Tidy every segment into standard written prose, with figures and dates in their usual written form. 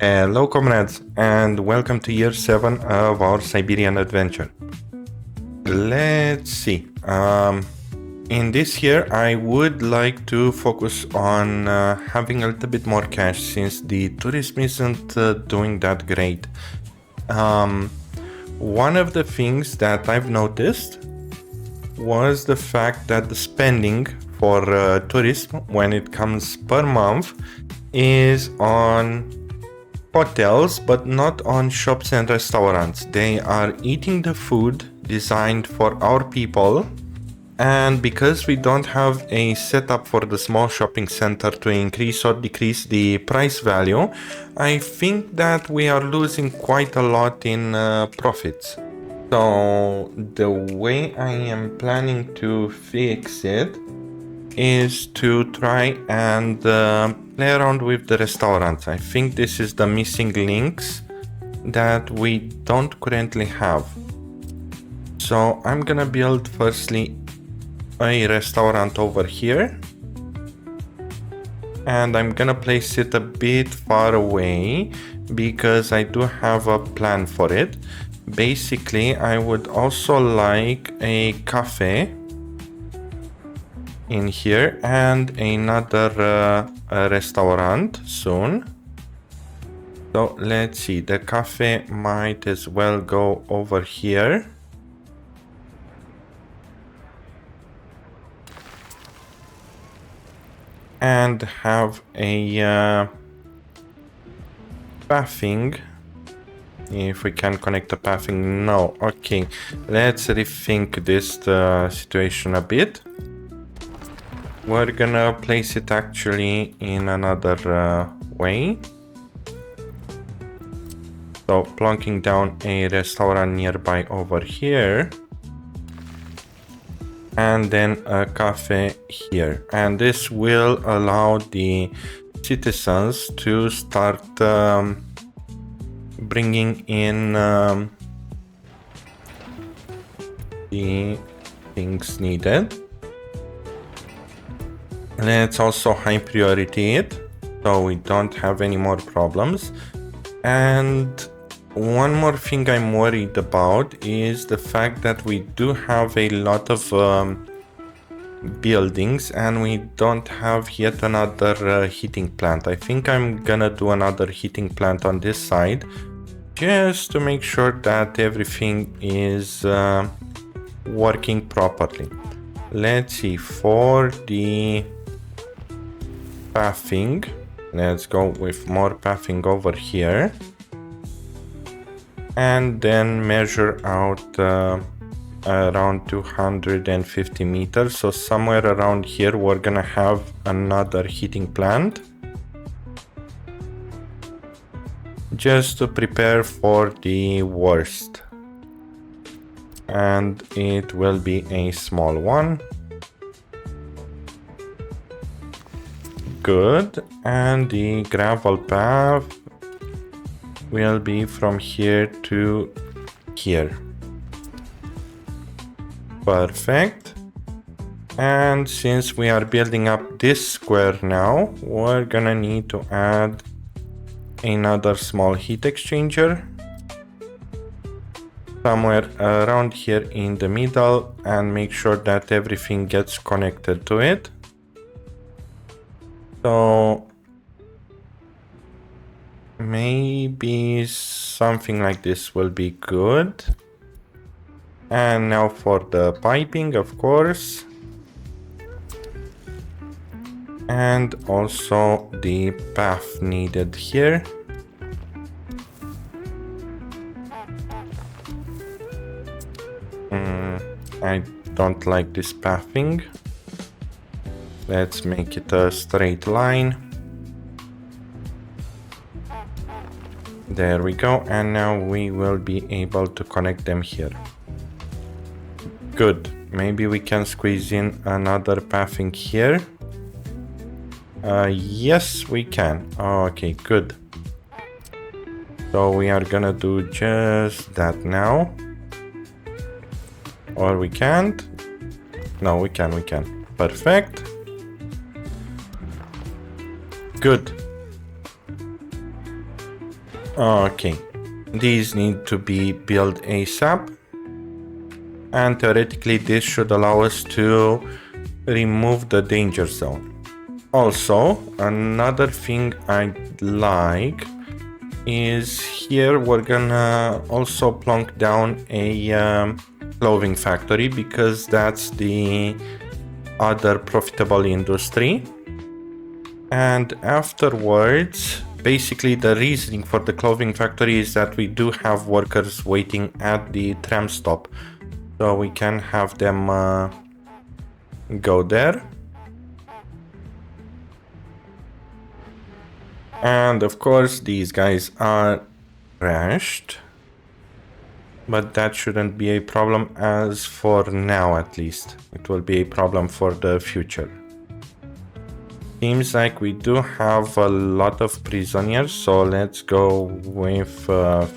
Hello, comrades, and welcome to year 7 of our Siberian adventure. Let's see. In this year, I would like to focus on having a little bit more cash since the tourism isn't doing that great. One of the things that I've noticed was the fact that the spending for tourism, when it comes per month, is on hotels, but not on shops and restaurants. They are eating the food designed for our people, and because we don't have a setup for the small shopping center to increase or decrease the price value, I think that we are losing quite a lot in profits. So the way I am planning to fix it is to try and play around with the restaurants. I think this is the missing links that we don't currently have. So I'm gonna build firstly a restaurant over here, and I'm gonna place it a bit far away because I do have a plan for it. Basically, I would also like a cafe in here and another restaurant soon. So let's see, the cafe might as well go over here. And have a pathing. If we can connect the pathing, no. Okay, let's rethink this situation a bit. We're gonna place it actually in another way. So plonking down a restaurant nearby over here. And then a cafe here. And this will allow the citizens to start bringing in the things needed. Let's also high priority it so we don't have any more problems. And one more thing I'm worried about is the fact that we do have a lot of buildings and we don't have yet another heating plant. I think I'm gonna do another heating plant on this side just to make sure that everything is working properly. Let's see, for the pathing, let's go with more pathing over here. And then measure out around 250 meters. So somewhere around here we're gonna have another heating plant. Just to prepare for the worst. And it will be a small one. Good. And the gravel path will be from here to here. Perfect. And since we are building up this square now, we're gonna need to add another small heat exchanger somewhere around here in the middle and make sure that everything gets connected to it. So maybe something like this will be good. And now for the piping, of course. And also the path needed here. I don't like this pathing. Let's make it a straight line. There we go, and now we will be able to connect them here. Good, maybe we can squeeze in another pathing here. Yes, we can. Okay, good. So we are gonna do just that now. Or we can't. No, we can. Perfect. Good. Okay, these need to be built ASAP, and theoretically this should allow us to remove the danger zone. Also, another thing I'd like is here we're gonna also plonk down a clothing factory, because that's the other profitable industry. And afterwards, basically the reasoning for the clothing factory is that we do have workers waiting at the tram stop, so we can have them go there. And of course these guys are crashed, but that shouldn't be a problem as for now. At least it will be a problem for the future. Seems like we do have a lot of prisoners, so let's go with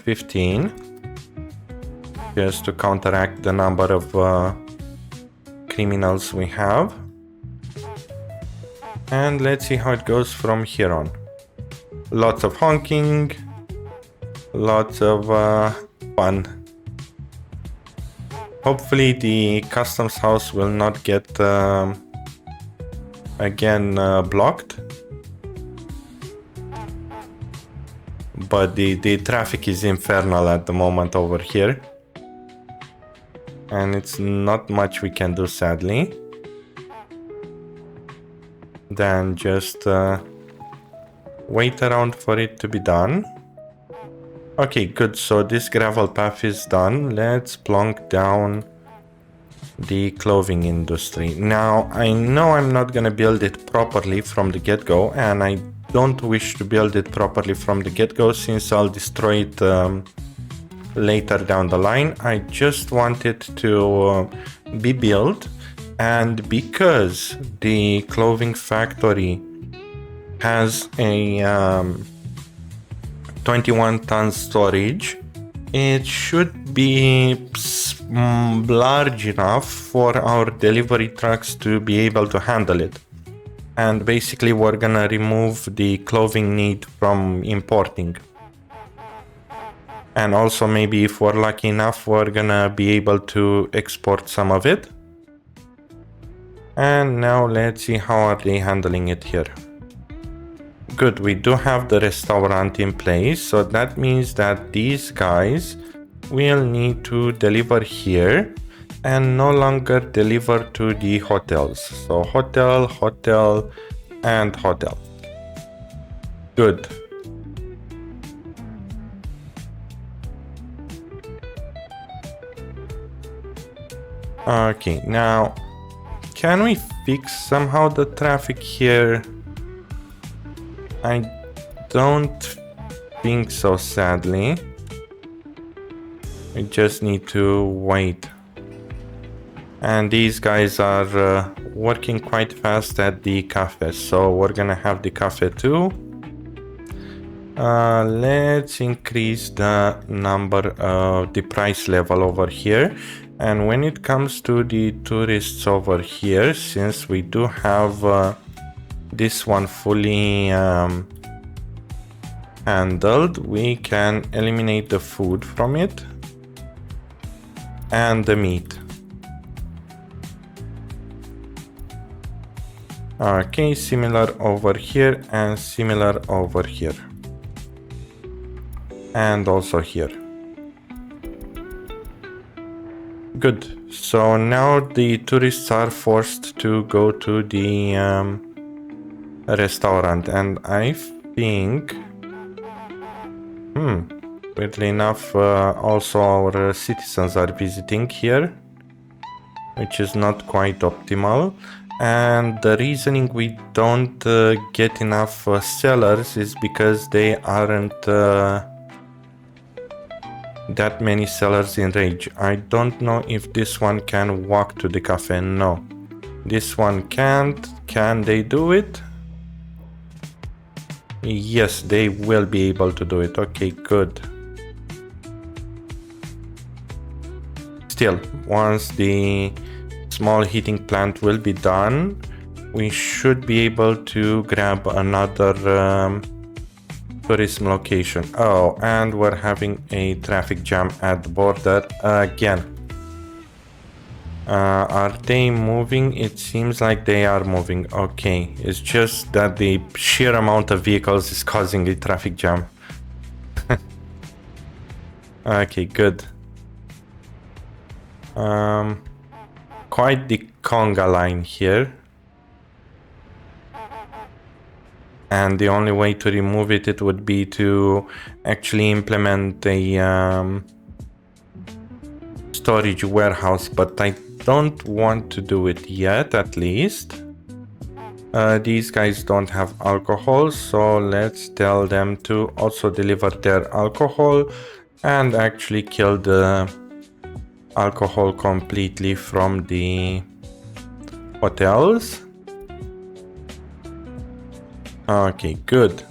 15, just to counteract the number of criminals we have. And let's see how it goes from here on. Lots of honking, lots of fun. Hopefully the customs house will not get again blocked, but the traffic is infernal at the moment over here, and it's not much we can do, sadly, than just wait around for it to be done. Okay, good, so this gravel path is done. Let's plonk down the clothing industry. Now, I know I'm not gonna build it properly from the get-go, and I don't wish to build it properly from the get-go since I'll destroy it later down the line. I just want it to be built, and because the clothing factory has a 21-ton storage, it should be large enough for our delivery trucks to be able to handle it. And basically we're gonna remove the clothing need from importing. And also maybe if we're lucky enough, we're gonna be able to export some of it. And now let's see how are they handling it here. Good, we do have the restaurant in place, so that means that these guys will need to deliver here and no longer deliver to the hotels. So hotel, hotel, and hotel. Good. Okay, now can we fix somehow the traffic here? I don't think so, sadly. We just need to wait. And these guys are working quite fast at the cafe, so we're gonna have the cafe too. Let's increase the number of the price level over here. And when it comes to the tourists over here, since we do have this one fully handled, we can eliminate the food from it and the meat. Okay, similar over here and similar over here. And also here. Good. So now the tourists are forced to go to the restaurant, and I think weirdly enough also our citizens are visiting here, which is not quite optimal. And the reasoning we don't get enough sellers is because they aren't that many sellers in range. I don't know if this one can walk to the cafe. No, this one can't. Can they do it? Yes, they will be able to do it. Okay, good. Still, once the small heating plant will be done, we should be able to grab another tourism location. Oh, and we're having a traffic jam at the border again. Are they moving? It seems like they are moving. Okay, it's just that the sheer amount of vehicles is causing a traffic jam. Okay, good. Quite the conga line here. And the only way to remove it, it would be to actually implement a storage warehouse, but I don't want to do it yet, at least. These guys don't have alcohol, so let's tell them to also deliver their alcohol and actually kill the alcohol completely from the hotels. Okay, good.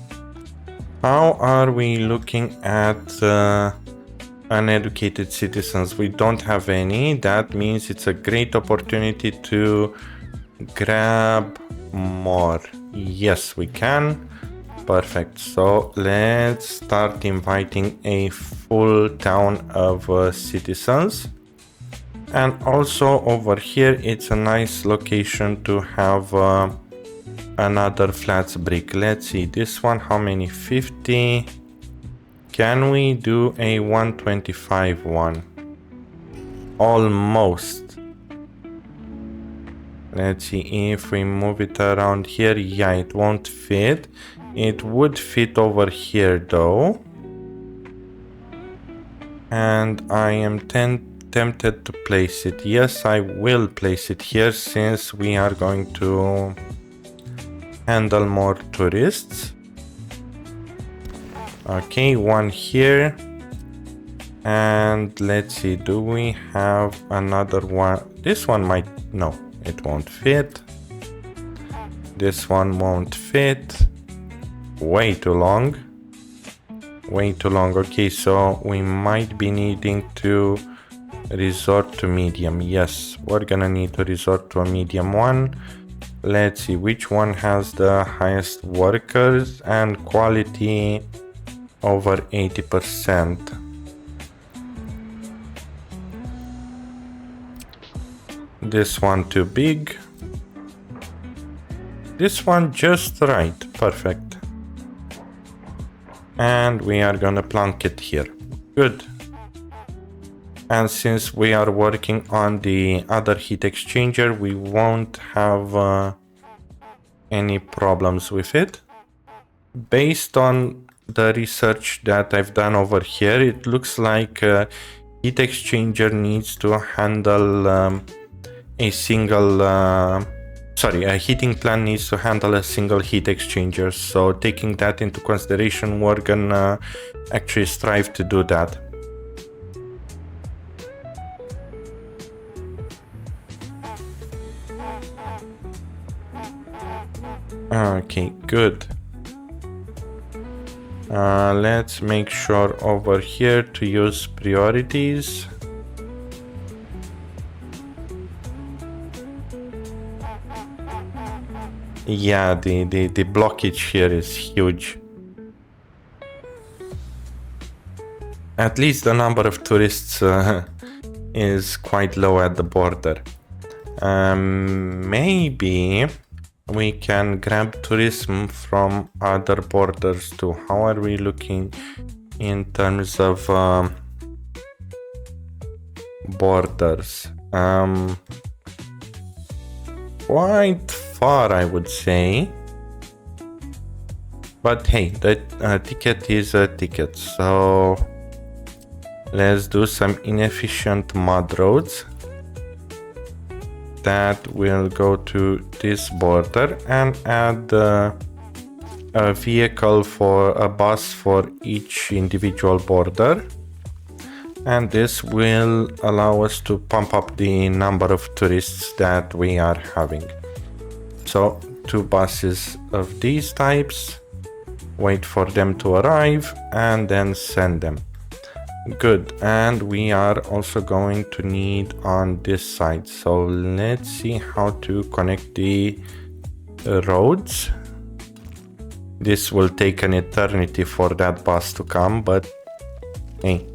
How are we looking at uneducated citizens? We don't have any. That means it's a great opportunity to grab more. Yes, we can. Perfect. So let's start inviting a full town of citizens. And also over here, it's a nice location to have another flats brick. Let's see, this one, how many? 50. Can we do a 125 one? Almost. Let's see if we move it around here. Yeah, it won't fit. It would fit over here though. And I am tempted to place it. Yes, I will place it here since we are going to handle more tourists. Okay, one here. And let's see, do we have another one? This one might, no, it won't fit. This one won't fit. Way too long. Way too long. Okay, so we might be needing to resort to medium. Yes, we're gonna need to resort to a medium one. Let's see which one has the highest workers and quality over 80%. This one too big. This one just right. Perfect. And we are gonna plunk it here. Good. And since we are working on the other heat exchanger, we won't have any problems with it. Based on the research that I've done over here, it looks like heat exchanger needs to handle a heating plant needs to handle a single heat exchanger. So taking that into consideration, we're gonna actually strive to do that. Okay, good. Let's make sure over here to use priorities. Yeah, the blockage here is huge. At least the number of tourists is quite low at the border. Maybe we can grab tourism from other borders too. How are we looking in terms of borders? Quite far, I would say. But hey, the ticket is a ticket. So let's do some inefficient mud roads that will go to this border and add a vehicle for a bus for each individual border. And this will allow us to pump up the number of tourists that we are having. So 2 buses of these types, wait for them to arrive and then send them. Good. And we are also going to need on this side. So let's see how to connect the roads. This will take an eternity for that bus to come, but hey,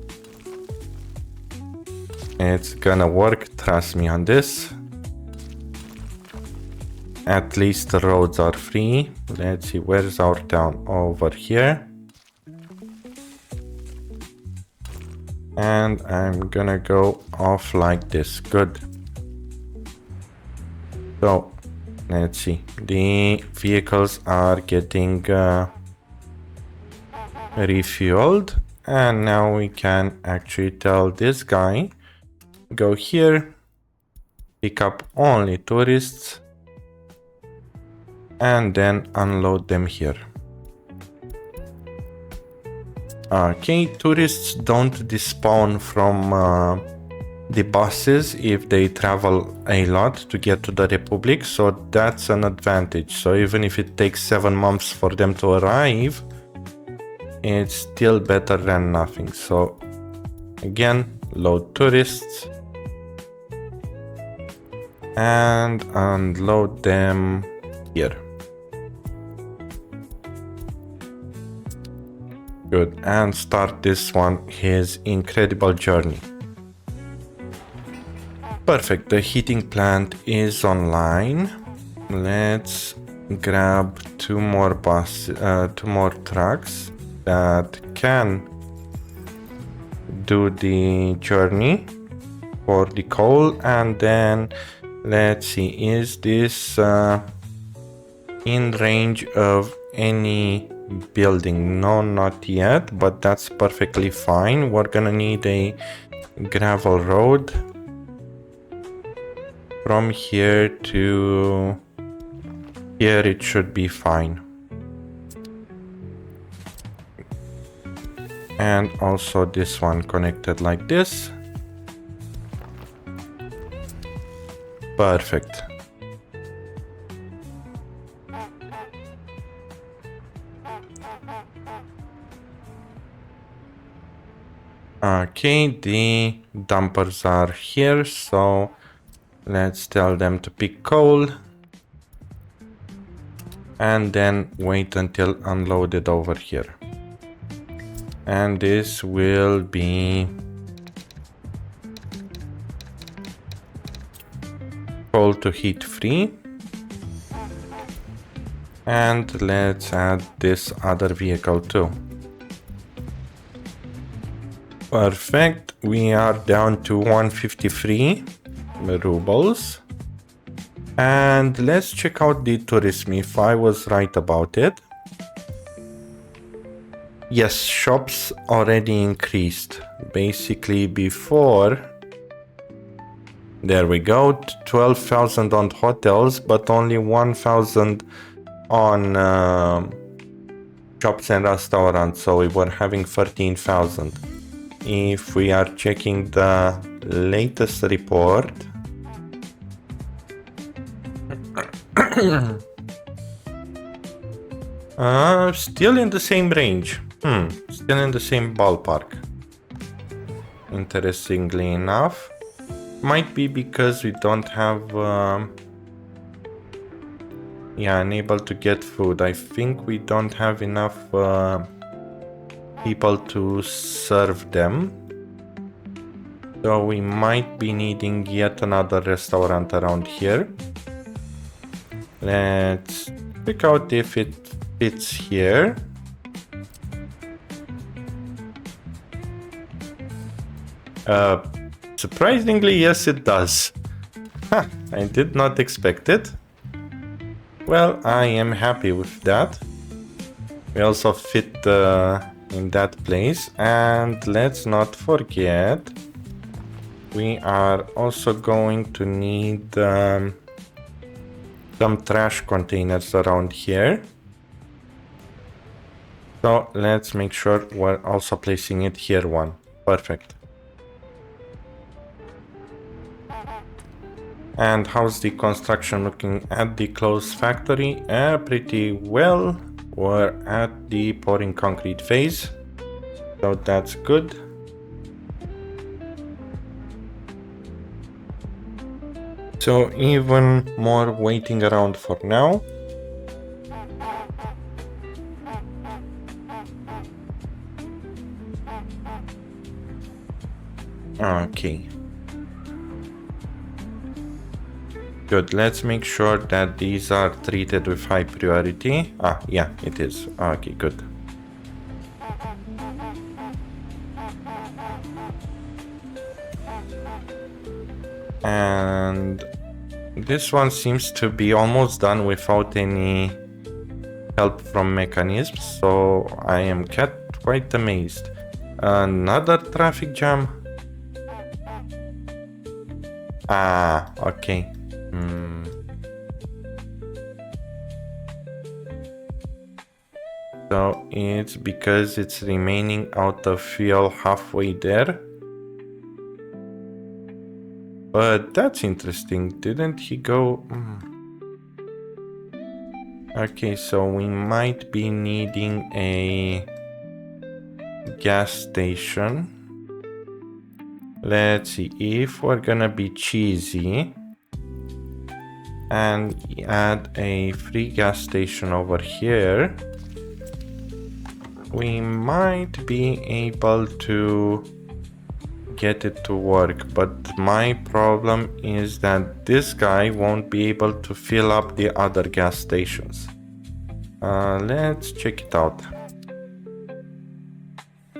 it's gonna work, trust me on this. At least the roads are free. Let's see, where's our town? Over here. And I'm gonna go off like this. Good. So, let's see. The vehicles are getting refueled. And now we can actually tell this guy, go here, pick up only tourists, and then unload them here. Okay, tourists don't despawn from the buses if they travel a lot to get to the Republic, so that's an advantage. So even if it takes 7 months for them to arrive, it's still better than nothing. So again, load tourists and unload them here. Good, and start this one his incredible journey. Perfect, the heating plant is online. Let's grab two more trucks that can do the journey for the coal, and then let's see, is this in range of any building? No, not yet, but that's perfectly fine. We're gonna need a gravel road from here to here. It should be fine. And also this one connected like this. Perfect. Okay, the dumpers are here, so let's tell them to pick coal and then wait until unloaded over here. And this will be coal to heat free. And let's add this other vehicle too. Perfect, we are down to 153 rubles. And let's check out the tourism if I was right about it. Yes, shops already increased. Basically before, there we go, 12,000 on hotels, but only 1,000 on shops and restaurants, so we were having 13,000. If we are checking the latest report, still in the same range. Still in the same ballpark. Interestingly enough, might be because we don't have unable to get food. I think we don't have enough people to serve them, so we might be needing yet another restaurant around here. Let's check out if it fits here. Surprisingly, yes, it does. I did not expect it. Well, I am happy with that. We also fit in that place, and let's not forget, we are also going to need some trash containers around here. So let's make sure we're also placing it here one. Perfect. And how's the construction looking at the closed factory? Pretty well. We're at the pouring concrete phase, so that's good. So even more waiting around for now. Okay. Good, let's make sure that these are treated with high priority. Yeah, it is. Okay, good. And this one seems to be almost done without any help from mechanisms, so I am quite amazed. Another traffic jam. Okay. So it's because it's remaining out of fuel halfway there. But that's interesting. Didn't he go? Okay, so we might be needing a gas station. Let's see, if we're gonna be cheesy and add a free gas station over here, we might be able to get it to work. But my problem is that this guy won't be able to fill up the other gas stations. Let's check it out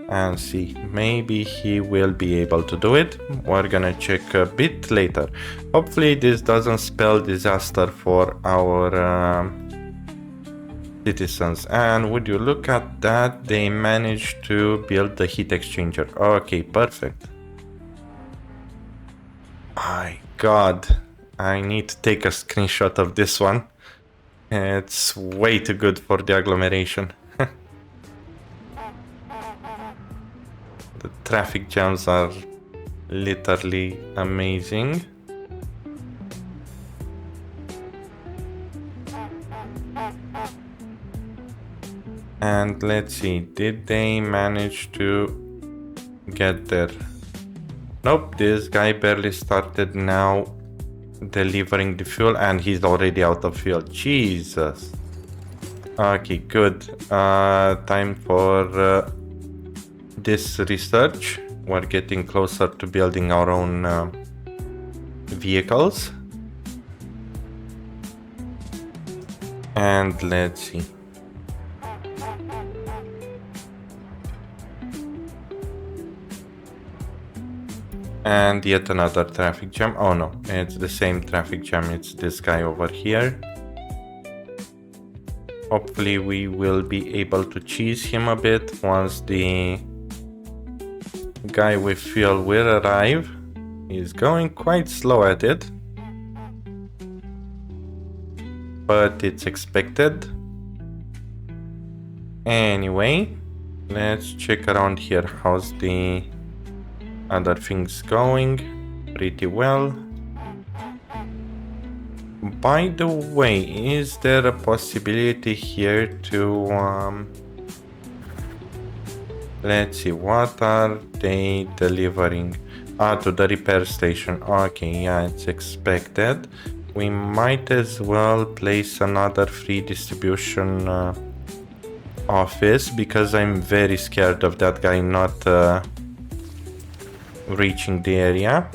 and see, maybe he will be able to do it. We're gonna check a bit later. Hopefully this doesn't spell disaster for our citizens. And would you look at that, they managed to build the heat exchanger. Okay, perfect. My god, I need to take a screenshot of this one. It's way too good for the agglomeration. The traffic jams are literally amazing. And let's see, did they manage to get there? Nope, this guy barely started now delivering the fuel and he's already out of fuel. Jesus. Okay, good. Time for this research. We're getting closer to building our own vehicles. And let's see. And yet another traffic jam. Oh no, it's the same traffic jam. It's this guy over here. Hopefully we will be able to cheese him a bit once the guy with fuel will arrive. He's going quite slow at it, but it's expected. Anyway, let's check around here. How's the other things going? Pretty well. By the way, is there a possibility here to let's see, what are they delivering? To the repair station. Okay, yeah, it's expected. We might as well place another free distribution office, because I'm very scared of that guy not reaching the area.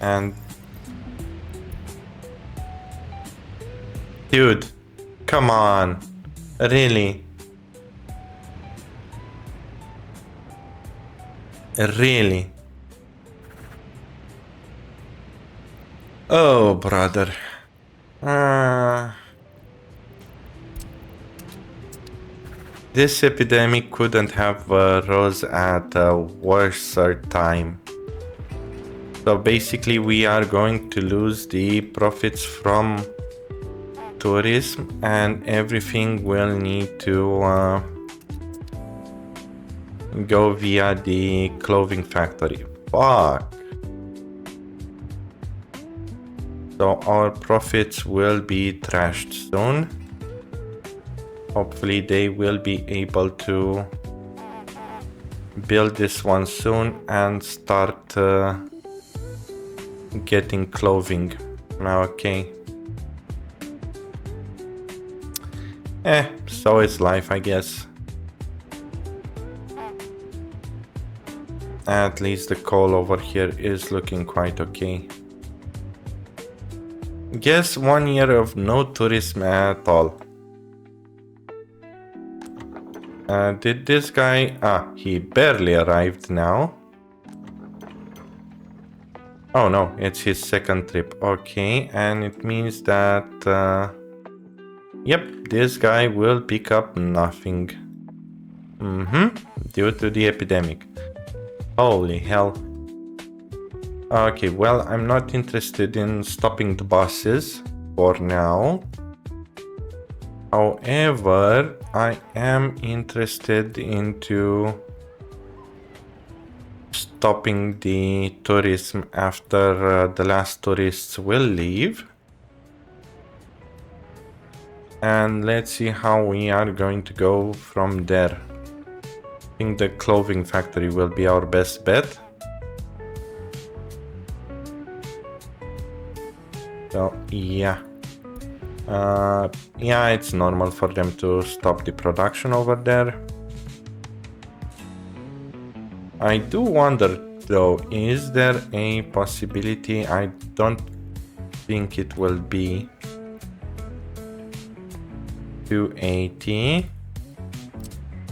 And dude, come on, really? Really? Oh, brother. This epidemic couldn't have rose at a worse time. So basically we are going to lose the profits from tourism and everything will need to go via the clothing factory. Fuck. So our profits will be trashed soon. Hopefully they will be able to build this one soon and start getting clothing. Okay. So is life, I guess. At least the coal over here is looking quite okay. Guess 1 year of no tourism at all. Did this guy... he barely arrived now. Oh no, it's his second trip. Okay, and it means that... yep, this guy will pick up nothing. Due to the epidemic. Holy hell. Okay, well, I'm not interested in stopping the buses for now. However, I am interested into stopping the tourism after the last tourists will leave. And let's see how we are going to go from there. I think the clothing factory will be our best bet. So, yeah. Yeah, it's normal for them to stop the production over there. I do wonder though, is there a possibility? I don't think it will be 280.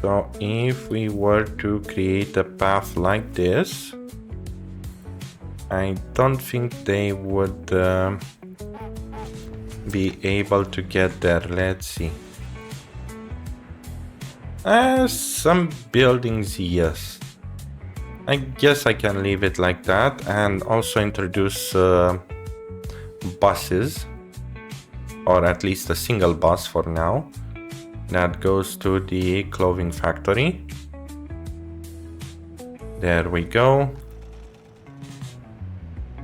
So if we were to create a path like this, I don't think they would be able to get there. Let's see. Some buildings, yes. I guess I can leave it like that and also introduce buses, or at least a single bus for now, that goes to the clothing factory. There we go.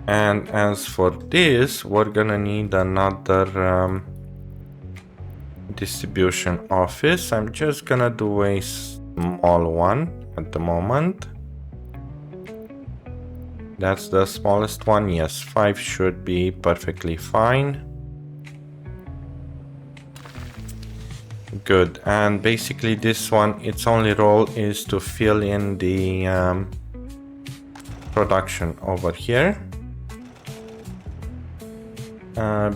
And as for this, we're gonna need another distribution office. I'm just gonna do a small one at the moment. That's the smallest one. Yes, 5 should be perfectly fine. Good. And basically this one, its only role is to fill in the production over here.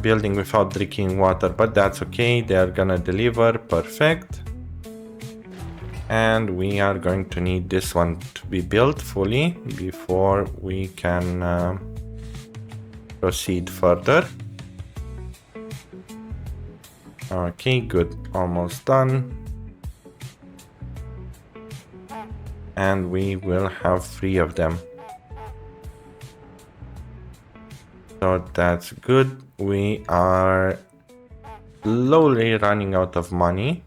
Building without drinking water, but that's okay. They are gonna deliver. Perfect. And we are going to need this one to be built fully before we can proceed further. Okay, good. Almost done. And we will have 3 of them. So that's good. We are slowly running out of money.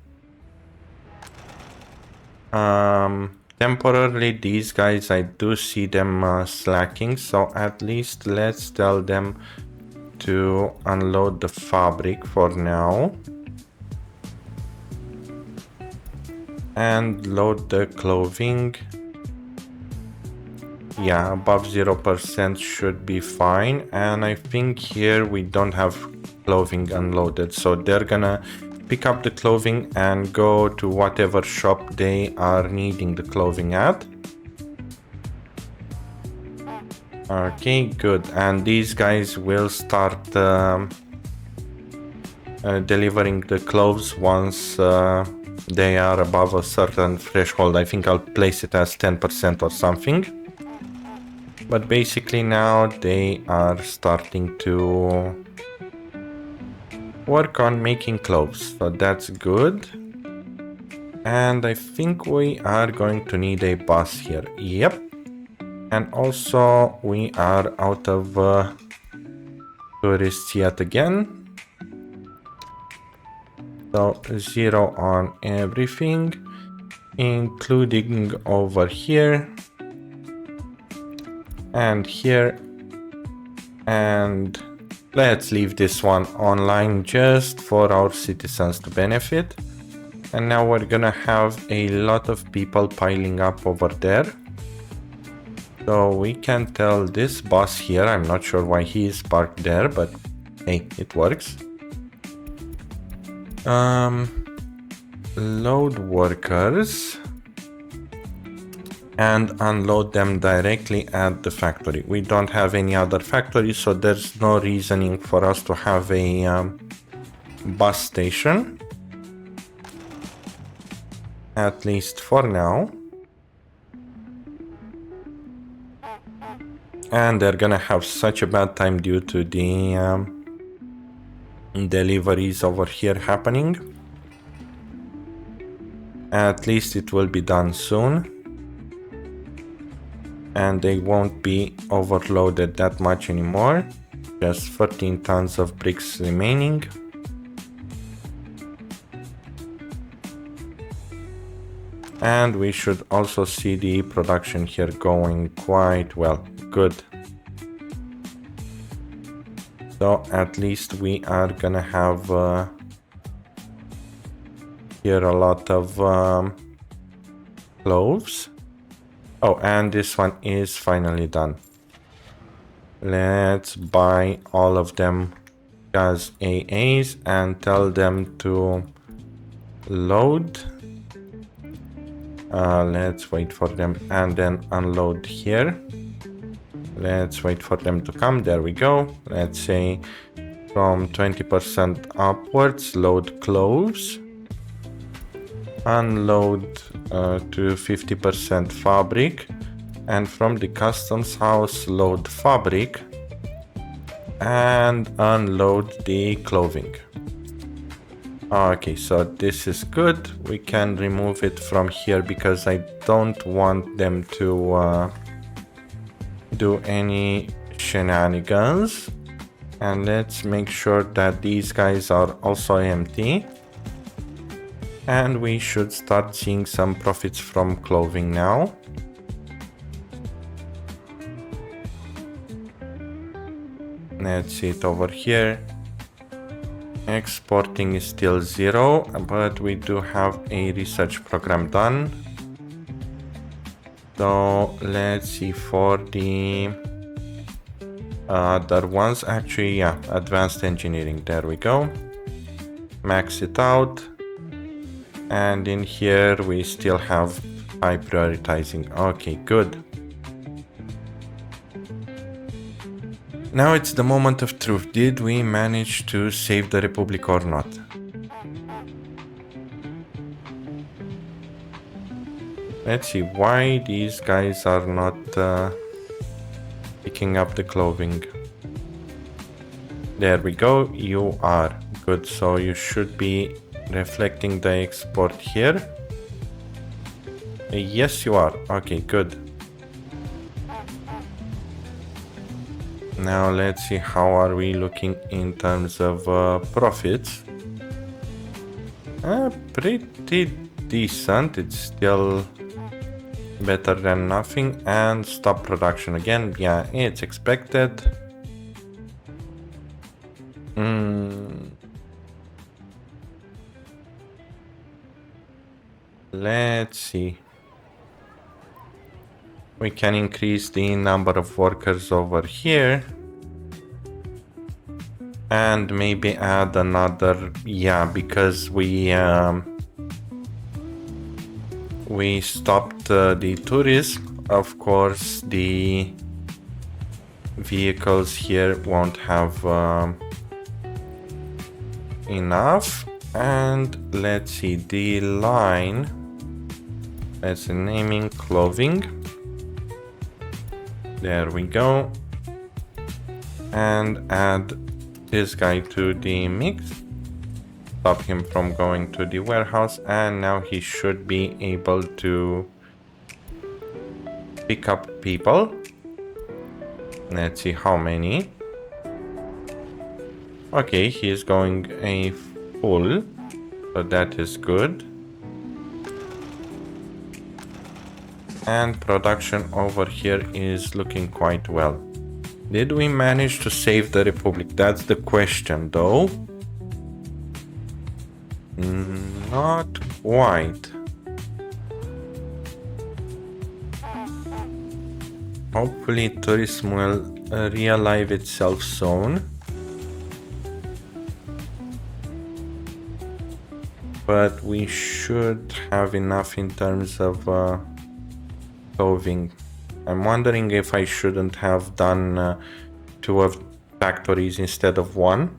Temporarily, these guys, I do see them slacking. So at least let's tell them to unload the fabric for now. And load the clothing. Yeah, above 0% should be fine. And I think here we don't have clothing unloaded. So they're gonna pick up the clothing and go to whatever shop they are needing the clothing at. Okay, good. And these guys will start delivering the clothes once they are above a certain threshold. I think I'll place it as 10% or something. But basically now they are starting to work on making clothes, so that's good. And I think we are going to need a bus here. Yep. And also we are out of tourists yet again. So 0 on everything, including over here and here. And let's leave this one online just for our citizens to benefit. And now we're gonna have a lot of people piling up over there. So we can tell this bus here, I'm not sure why he is parked there, but hey, it works. Load workers. and unload them directly at the factory. We don't have any other factory, so there's no reasoning for us to have a bus station, at least for now. And they're gonna have such a bad time due to the deliveries over here happening. At least it will be done soon, and they won't be overloaded that much anymore. Just 14 tons of bricks remaining. And we should also see the production here going quite well. Good. So at least we are gonna have here a lot of cloves. Oh, and this one is finally done. Let's buy all of them as AAs and tell them to load. Let's wait for them and then unload here. Let's wait for them to come. There we go. Let's say from 20% upwards, load cloves. Unload to 50% fabric. And from the customs house, load fabric. And unload the clothing. Okay, so this is good. We can remove it from here because I don't want them to do any shenanigans. And let's make sure that these guys are also empty. And we should start seeing some profits from clothing now. Let's see it over here. Exporting is still 0, but we do have a research program done. So let's see for the other ones. Actually, yeah, advanced engineering. There we go. Max it out. And in here we still have high prioritizing. Okay, good. Now it's the moment of truth. Did we manage to save the Republic or not? Let's see why these guys are not picking up the clothing. There we go. You are good. So you should be reflecting the export here. Yes, you are. Okay, good. Now let's see how are we looking in terms of profits. Pretty decent. It's still better than nothing. And stop production again. Yeah, it's expected. Let's see. We can increase the number of workers over here. And maybe add another, yeah, because we stopped the tourism. Of course, the vehicles here won't have enough. And let's see, the line, let's naming clothing. There we go. And add this guy to the mix. Stop him from going to the warehouse. And now he should be able to pick up people. Let's see how many. Okay, he's going a full. So that is good. And production over here is looking quite well. Did we manage to save the Republic? That's the question, though. Not quite. Hopefully tourism will realive itself soon. But we should have enough in terms of clothing. I'm wondering if I shouldn't have done 2 of factories instead of 1.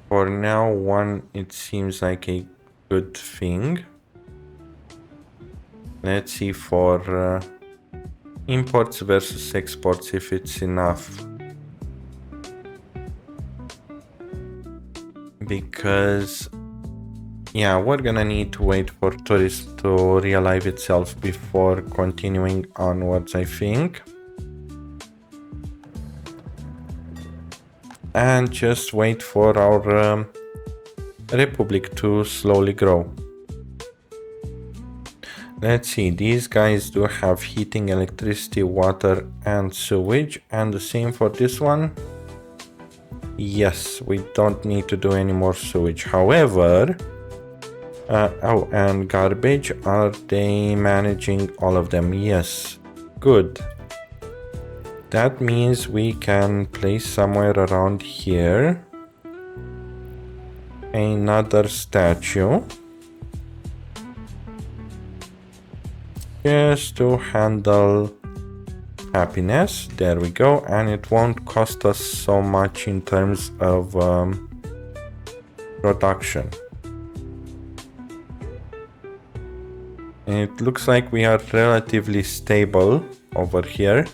For now, 1 it seems like a good thing. Let's see for imports versus exports if it's enough. Because yeah, we're gonna need to wait for tourism to realive itself before continuing onwards, I think. And just wait for our republic to slowly grow. Let's see, these guys do have heating, electricity, water, and sewage, and the same for this one. Yes, we don't need to do any more sewage. However, oh, and garbage, are they managing all of them? Yes, good. That means we can place somewhere around here another statue. Just to handle happiness. There we go. And it won't cost us so much in terms of production. It looks like we are relatively stable over here.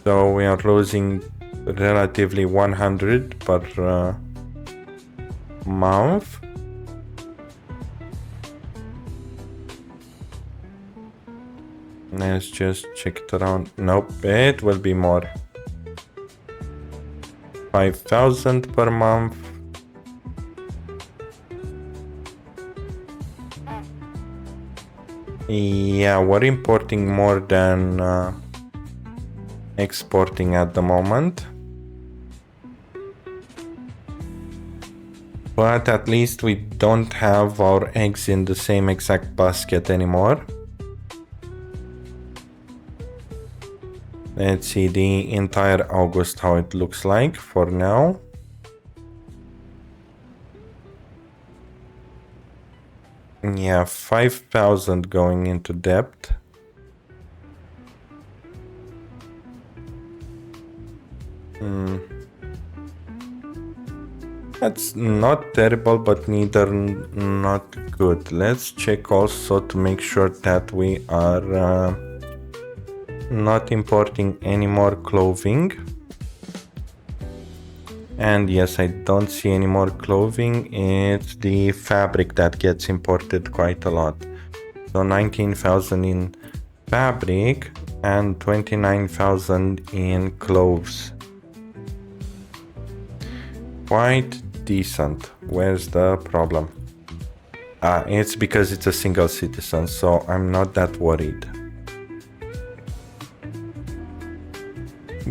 So we are losing relatively 100 per month. Let's just check it around. Nope, it will be more. 5,000 per month. Yeah, we're importing more than exporting at the moment. But at least we don't have our eggs in the same exact basket anymore. Let's see the entire August how it looks like for now. Yeah, 5,000 going into debt. That's not terrible, but neither not good. Let's check also to make sure that we are not importing any more clothing. And yes, I don't see any more clothing. It's the fabric that gets imported quite a lot. So 19,000 in fabric and 29,000 in clothes. Quite decent. Where's the problem? It's because it's a single citizen, so I'm not that worried.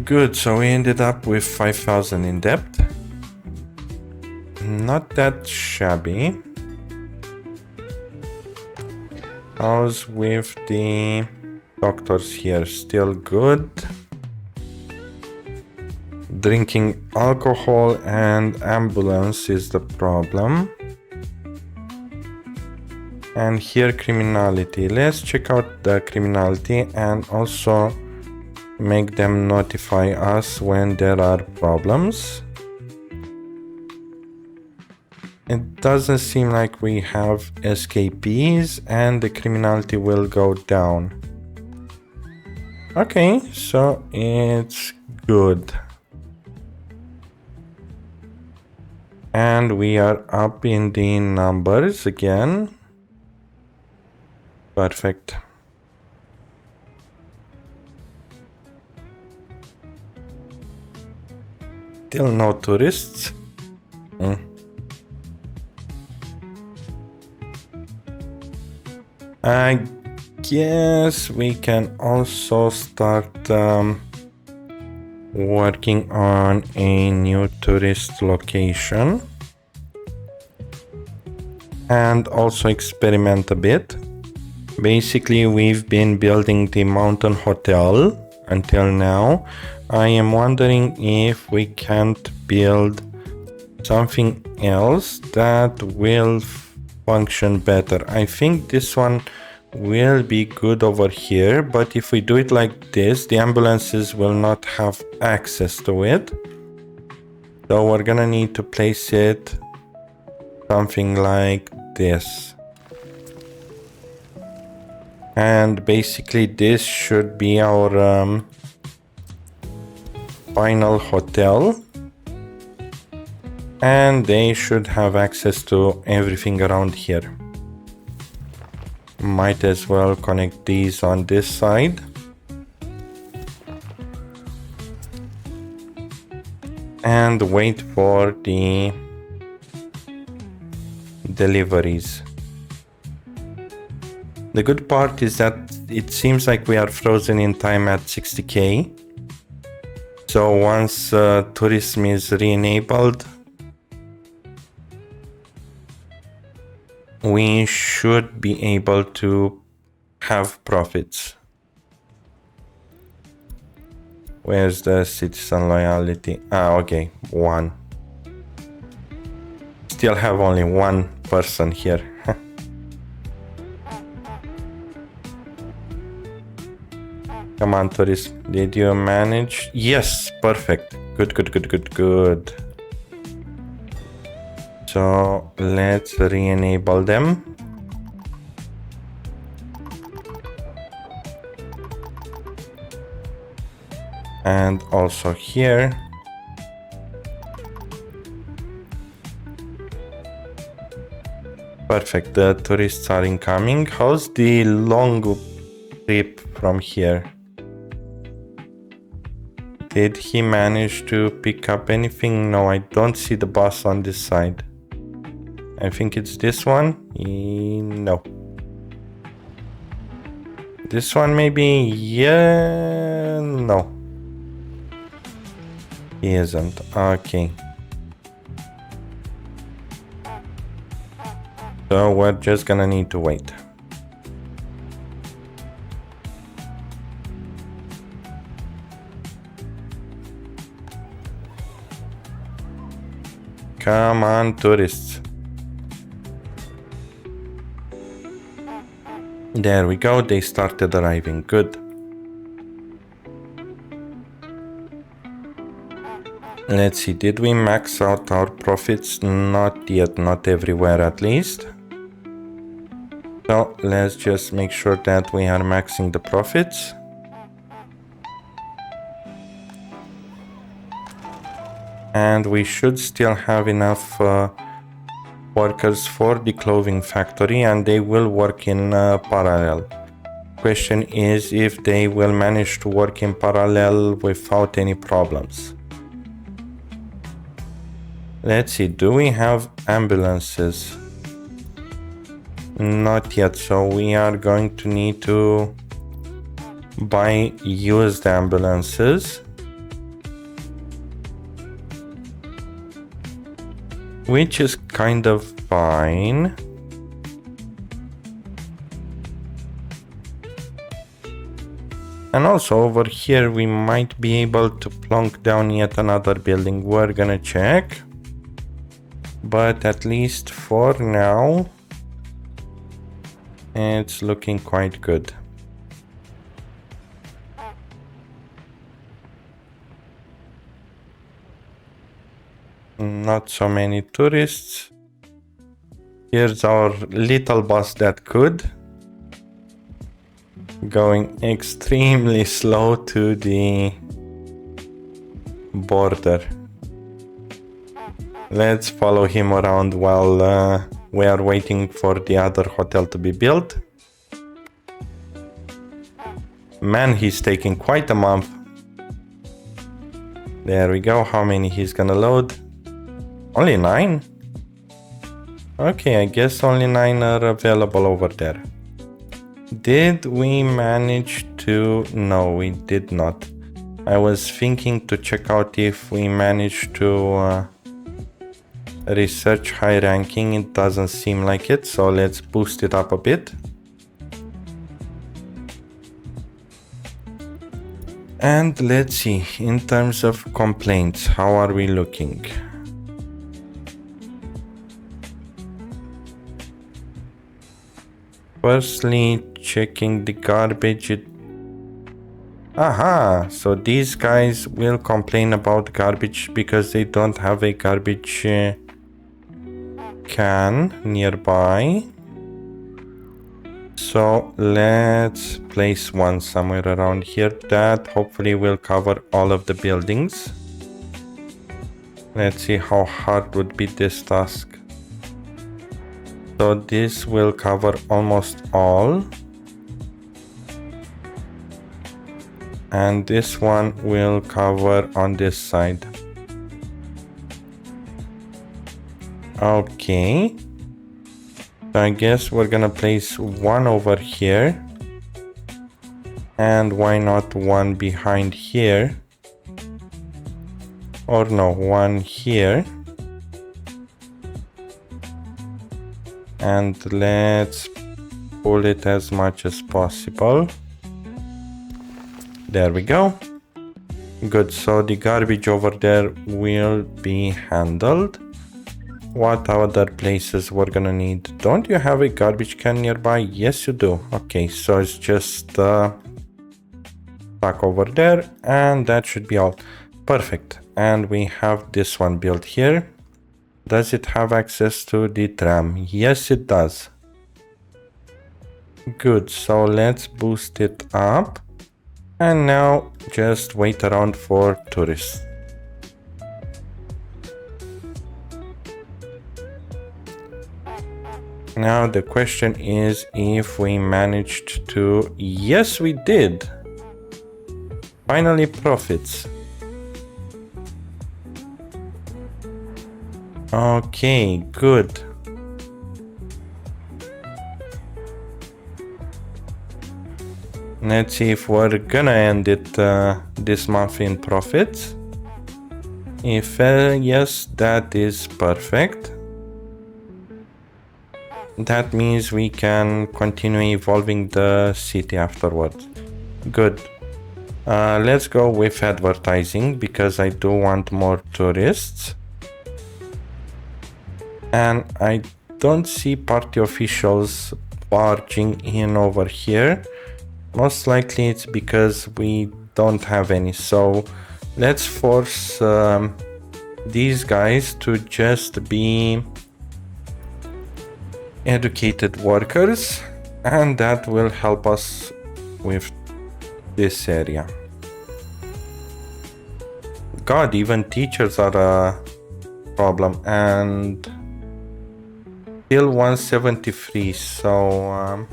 Good, so we ended up with 5,000 in debt. Not that shabby. How's with the doctors here? Still good. Drinking alcohol and ambulance is the problem. And here criminality. Let's check out the criminality and also make them notify us when there are problems. It doesn't seem like we have escapees and the criminality will go down. Okay, so it's good. And we are up in the numbers again. Perfect. Still no tourists. I guess we can also start working on a new tourist location and also experiment a bit. Basically, we've been building the mountain hotel until now. I am wondering if we can't build something else that will function better. I think this one will be good over here, but if we do it like this, the ambulances will not have access to it. So we're gonna need to place it something like this. And basically this should be our final hotel. And they should have access to everything around here. Might as well connect these on this side. And wait for the deliveries. The good part is that it seems like we are frozen in time at 60k. So once tourism is re-enabled, we should be able to have profits. Where's the citizen loyalty? Ah, okay, 1. Still have only 1 person here. Come on, tourist. Did you manage? Yes, perfect. Good, good, good, good, good. So let's re-enable them. And also here. Perfect, the tourists are incoming. How's the long trip from here? Did he manage to pick up anything? No, I don't see the bus on this side. I think it's this one. No. This one maybe? Yeah, no. He isn't. Okay. So we're just gonna need to wait. Come on, tourists. There we go, they started arriving. Good. Let's see, did we max out our profits? Not yet, not everywhere at least. So let's just make sure that we are maxing the profits. And we should still have enough workers for the clothing factory, and they will work in parallel. Question is if they will manage to work in parallel without any problems. Let's see, do we have ambulances? Not yet, so we are going to need to buy used ambulances. Which is kind of fine. And also over here we might be able to plonk down yet another building. We're gonna check. But at least for now, it's looking quite good. Not so many tourists. Here's our little bus that could. Going extremely slow to the border. Let's follow him around while we are waiting for the other hotel to be built. Man, he's taking quite a month. There we go. How many he's gonna load? Only 9? Okay, I guess only 9 are available over there. Did we manage to... No, we did not. I was thinking to check out if we managed to research high ranking. It doesn't seem like it, so let's boost it up a bit. And let's see, in terms of complaints, how are we looking? Firstly, checking the garbage. Aha! So these guys will complain about garbage because they don't have a garbage can nearby. So let's place one somewhere around here that hopefully will cover all of the buildings. Let's see how hard would be this task. So this will cover almost all. And this one will cover on this side. Okay. So I guess we're gonna place one over here. And why not one behind here? Or no, one here. And let's pull it as much as possible. There we go. Good, so the garbage over there will be handled. What other places we're gonna need? Don't you have a garbage can nearby? Yes, you do. Okay, so it's just back over there, and that should be all. Perfect. And we have this one built here. Does it have access to the tram? Yes, it does. Good, so let's boost it up. And now just wait around for tourists. Now the question is if we managed to... Yes, we did! Finally profits. Okay, good. Let's see if we're gonna end it this month in profits. If yes, that is perfect. That means we can continue evolving the city afterwards. Good. Let's go with advertising because I do want more tourists. And I don't see party officials barging in over here. Most likely it's because we don't have any. So let's force these guys to just be educated workers, and that will help us with this area. God, even teachers are a problem, and still 173, so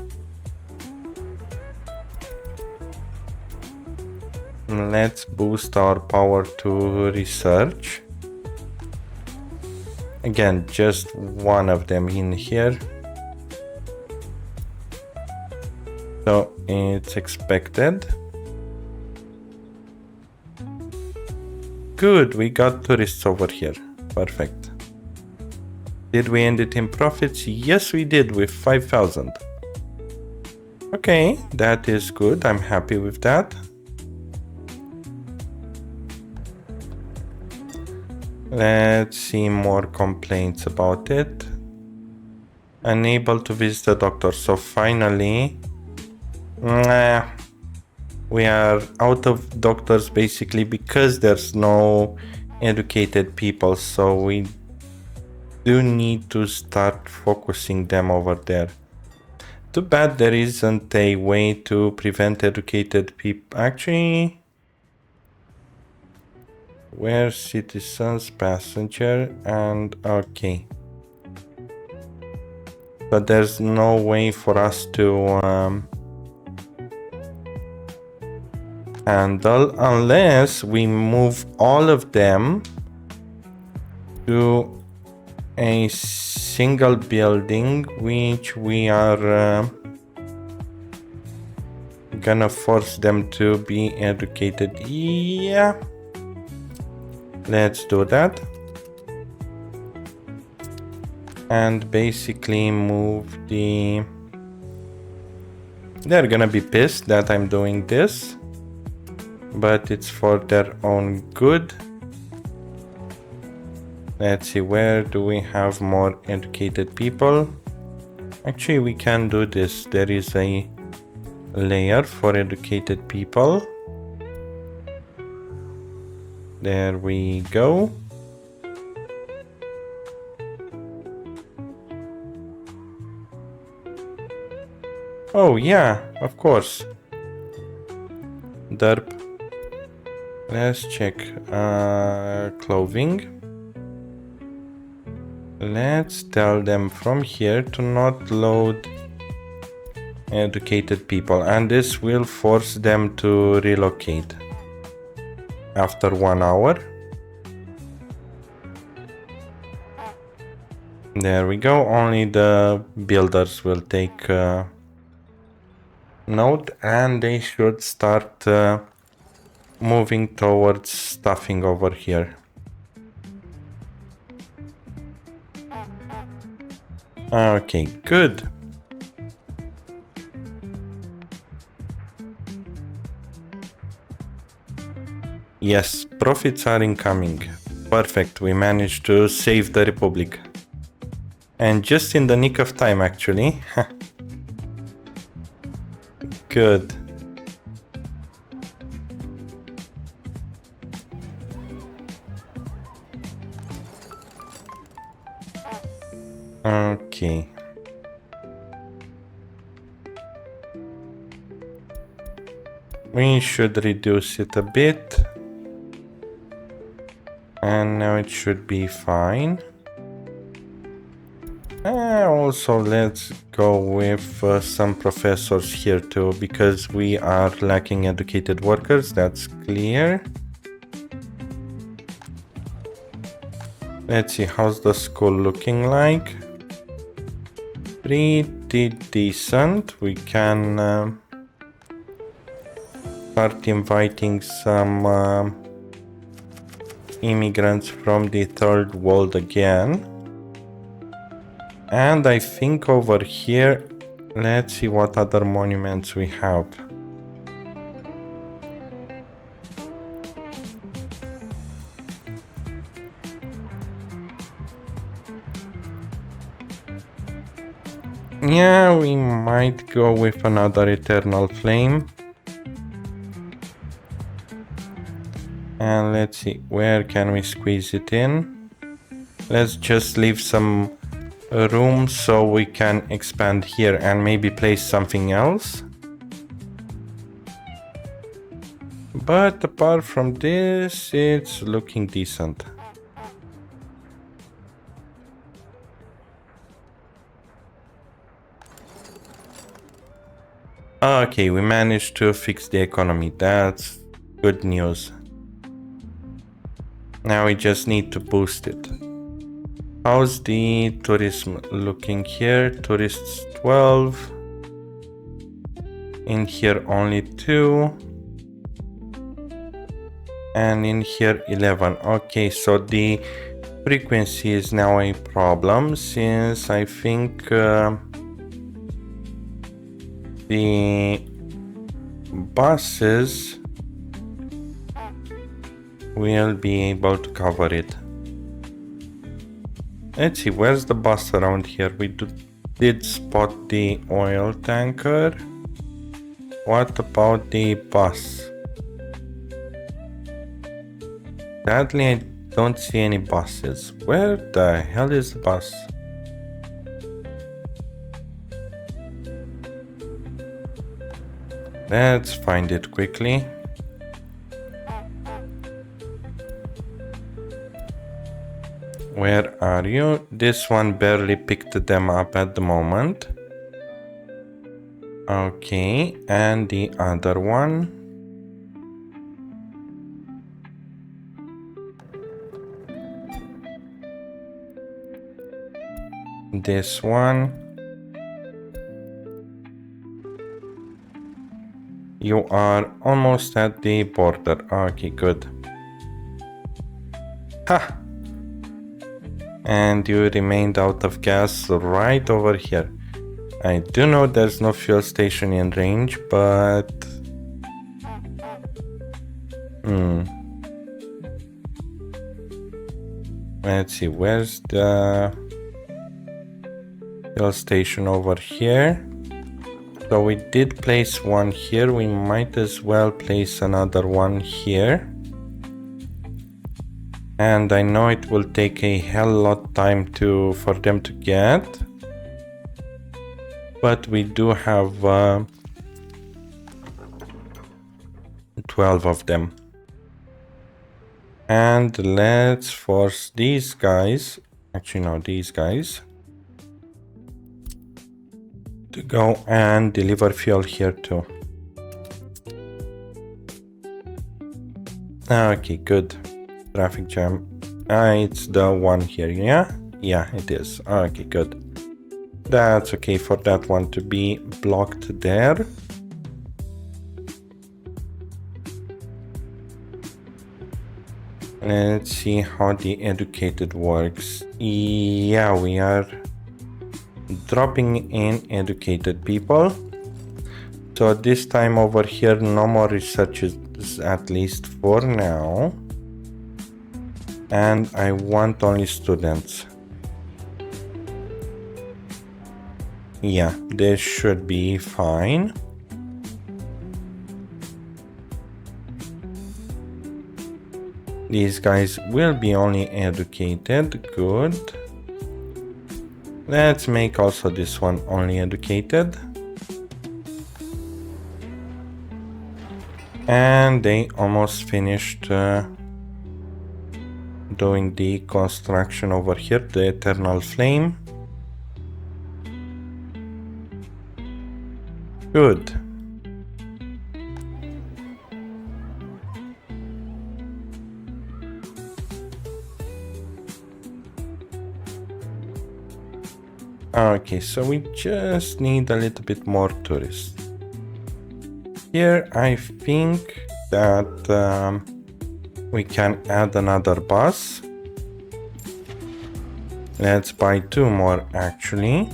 let's boost our power to research. Again, just one of them in here. So it's expected. Good, we got tourists over here. Perfect. Did we end it in profits? Yes, we did with 5,000. Okay, that is good. I'm happy with that. Let's see more complaints about it. Unable to visit the doctor. So finally, we are out of doctors basically because there's no educated people. So we do need to start focusing them over there. Too bad there isn't a way to prevent educated people. Actually, where citizens, passenger, and okay. But there's no way for us to handle unless we move all of them to a single building, which we are gonna force them to be educated. Yeah, let's do that. And basically move the... They're gonna be pissed that I'm doing this, but it's for their own good. Let's see, where do we have more educated people? Actually, we can do this. There is a layer for educated people. There we go. Oh yeah, of course. Derp. Let's check clothing. Let's tell them from here to not load educated people, and this will force them to relocate after 1 hour. There we go. Only the builders will take note, and they should start moving towards stuffing over here. Okay, good. Yes, profits are incoming. Perfect, we managed to save the Republic. And just in the nick of time, actually. Good. Okay. We should reduce it a bit. And now it should be fine. Also, let's go with some professors here too, because we are lacking educated workers, that's clear. Let's see, how's the school looking like? Pretty decent. We can start inviting some immigrants from the third world again. And I think over here, let's see what other monuments we have. Yeah, we might go with another eternal flame. And let's see, where can we squeeze it in? Let's just leave some room so we can expand here and maybe place something else. But apart from this, it's looking decent. Okay, we managed to fix the economy. That's good news. Now we just need to boost it. How's the tourism looking here? Tourists 12. In here only 2. And in here 11. Okay, so the frequency is now a problem, since I think the buses will be able to cover it. Let's see, where's the bus around here? We did spot the oil tanker. What about the bus? Sadly, I don't see any buses. Where the hell is the bus? Let's find it quickly. Where are you? This one barely picked them up at the moment. Okay, and the other one. This one. You are almost at the border. Okay, good. Ha! And you remained out of gas right over here. I do know there's no fuel station in range, but... Let's see, where's the... Fuel station over here. So we did place one here. We might as well place another one here. And I know it will take a hell lot time for them to get. But we do have 12 of them. And let's force these guys, actually no, these guys, to go and deliver fuel here too. Okay, good. Traffic jam. It's the one here, yeah? Yeah, it is. Okay, good. That's okay for that one to be blocked there. Let's see how the educated works. Yeah, we are dropping in educated people. So this time over here, no more researches, at least for now. And I want only students. Yeah, this should be fine. These guys will be only educated. Good. Let's make also this one only educated. And they almost finished doing the construction over here, the Eternal Flame. Good. Okay, so we just need a little bit more tourists. Here I think that we can add another bus. Let's buy 2 more actually.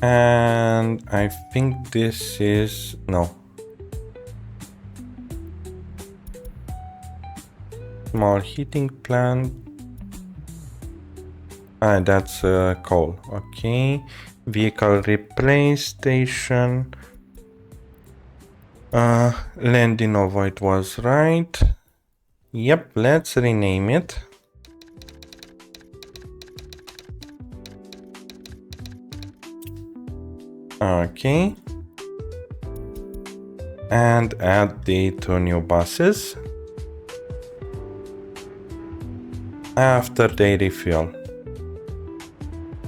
And I think this is, no. Small heating plant. That's coal. Okay. Vehicle replay station. Landinovo, it was right. Yep, let's rename it. Okay. And add the 2 new buses after they refuel.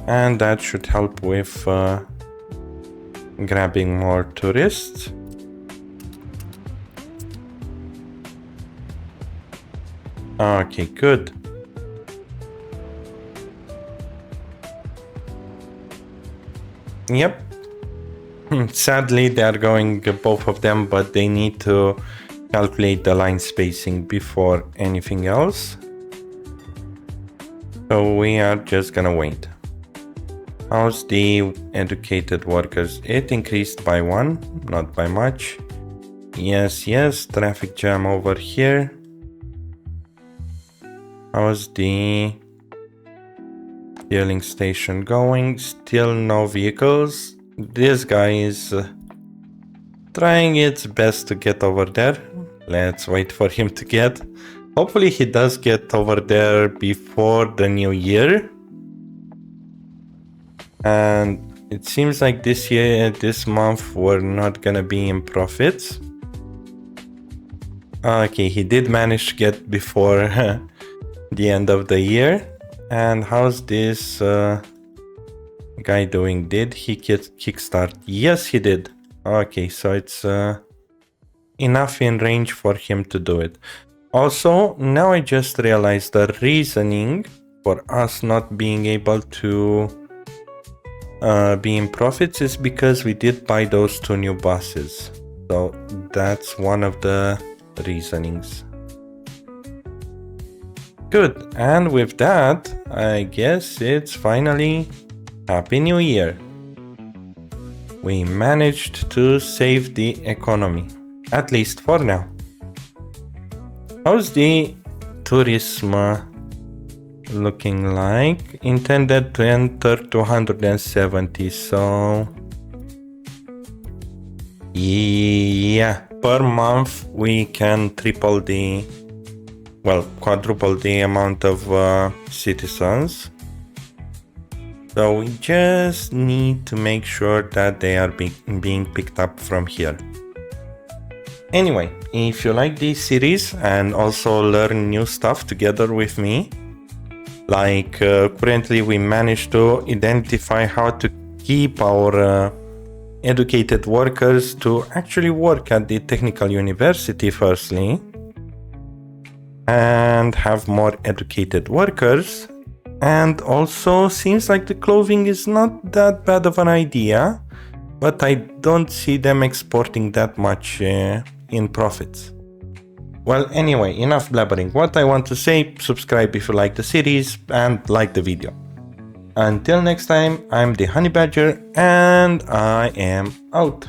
And that should help with grabbing more tourists. Okay, good. Yep. Sadly, they are going both of them, but they need to calculate the line spacing before anything else. So we are just gonna wait. How's the educated workers? It increased by 1, not by much. Yes, yes, traffic jam over here. How's the fueling station going? Still no vehicles. This guy is trying its best to get over there. Let's wait for him to get. Hopefully he does get over there before the new year. And it seems like this month, we're not gonna be in profits. Okay, he did manage to get before the end of the year. And how's this guy doing? Did he get kickstart? Yes, he did. Okay, so it's enough in range for him to do it. Also, now I just realized the reasoning for us not being able to be in profits is because we did buy those 2 new buses. So that's one of the reasonings. Good, and with that, I guess it's finally Happy New Year. We managed to save the economy, at least for now. How's the tourism looking like? Intended to enter 270, so yeah, per month we can quadruple the amount of citizens. So we just need to make sure that they are being picked up from here. Anyway, if you like this series and also learn new stuff together with me, like currently we managed to identify how to keep our educated workers to actually work at the technical university firstly, and have more educated workers. And also seems like the clothing is not that bad of an idea, but I don't see them exporting that much in profits. Well, anyway, enough blabbering. What I want to say, subscribe if you like the series and like the video. Until next time, I'm the Honey Badger and I am out.